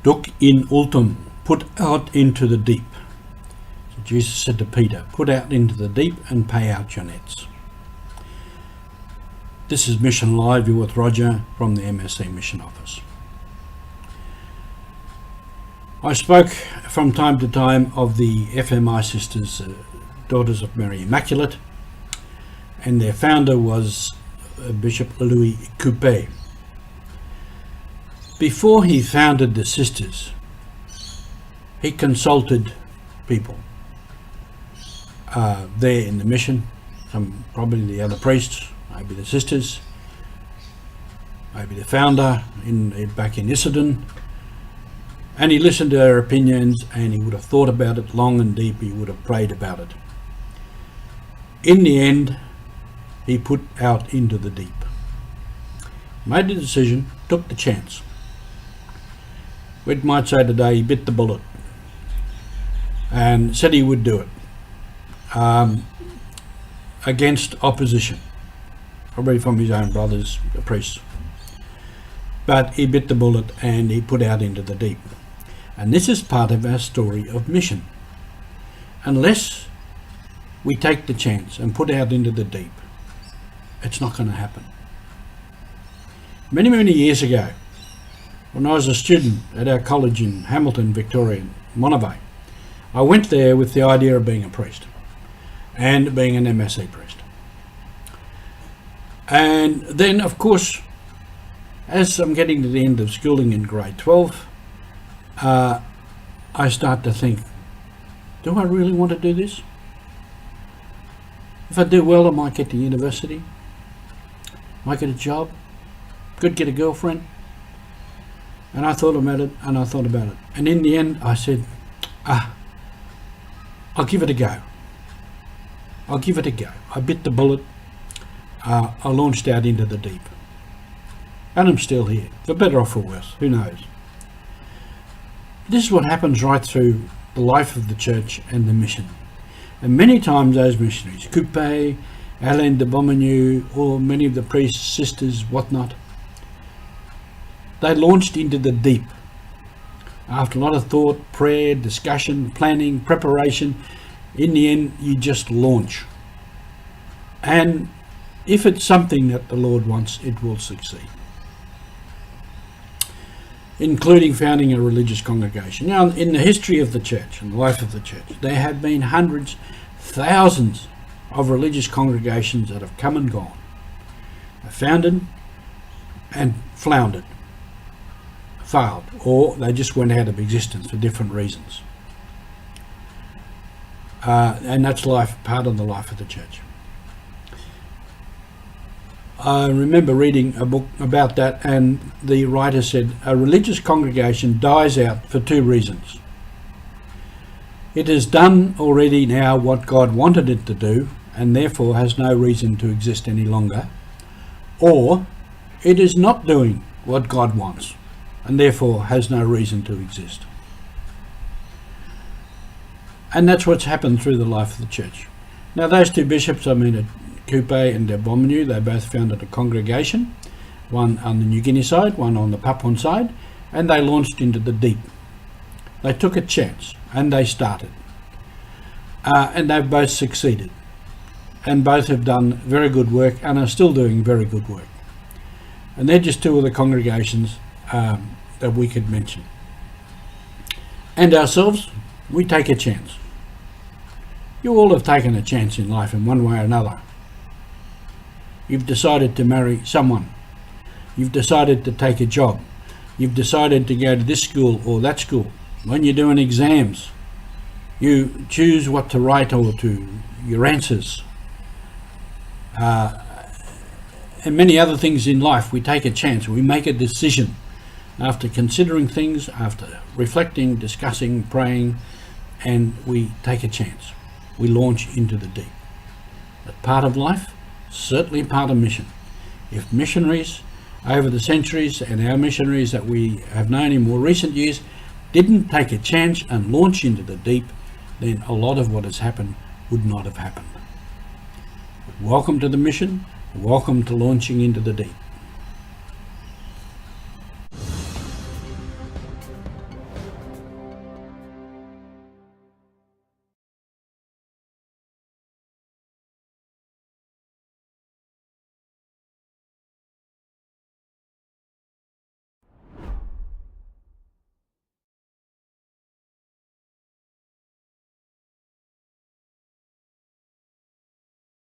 Duc in Altum, put out into the deep. So Jesus said to Peter, put out into the deep and pay out your nets. This is Mission Live. You're with Roger from the MSC Mission Office. I spoke from time to time of the FMI sisters, Daughters of Mary Immaculate, and their founder was Bishop Louis Coupé. Before he founded the sisters, he consulted people there in the mission, probably the other priests, maybe the sisters, maybe the founder back in Essendon, and he listened to their opinions, and he would have thought about it long and deep. He would have prayed about it. In the end, he put out into the deep, made the decision, took the chance. We might say today he bit the bullet and said he would do it against opposition, probably from his own brothers, the priests. But he bit the bullet and he put out into the deep. And this is part of our story of mission. Unless we take the chance and put out into the deep, it's not going to happen. Many, many years ago, when I was a student at our college in Hamilton, Victoria, Monterey, I went there with the idea of being a priest and being an MSC priest. And then, of course, as I'm getting to the end of schooling in grade 12, I start to think, do I really want to do this? If I do well, I might get to university, might get a job, could get a girlfriend. And I thought about it, and I thought about it. And in the end, I said, I'll give it a go. I'll give it a go. I bit the bullet. I launched out into the deep. And I'm still here. For better or for worse, who knows? This is what happens right through the life of the church and the mission. And many times those missionaries, Coupé, Alain de Beaumanoux, or many of the priests, sisters, whatnot, they launched into the deep. After a lot of thought, prayer, discussion, planning, preparation, in the end, you just launch. And if it's something that the Lord wants, it will succeed. Including founding a religious congregation. Now, in the history of the church and the life of the church, there have been hundreds, thousands of religious congregations that have come and gone, founded and floundered, failed, or they just went out of existence for different reasons. And that's part of the life of the church. I remember reading a book about that, and the writer said, a religious congregation dies out for two reasons. It has done already now what God wanted it to do, and therefore has no reason to exist any longer, or it is not doing what God wants, and therefore has no reason to exist. And that's what's happened through the life of the church. Now, those two bishops, Coupé and de Beaumanoux, they both founded a congregation, one on the New Guinea side, one on the Papuan side, and they launched into the deep. They took a chance and they started. And they've both succeeded. And both have done very good work and are still doing very good work. And they're just two of the congregations that we could mention. And ourselves, we take a chance. You all have taken a chance in life in one way or another. You've decided to marry someone. You've decided to take a job. You've decided to go to this school or that school. When you're doing exams, you choose what to write or to your answers. And many other things in life, we take a chance. We make a decision after considering things, after reflecting, discussing, praying, and we take a chance. We launch into the deep. But part of life, certainly part of mission. If missionaries over the centuries and our missionaries that we have known in more recent years didn't take a chance and launch into the deep, then a lot of what has happened would not have happened. Welcome to the mission. Welcome to launching into the deep.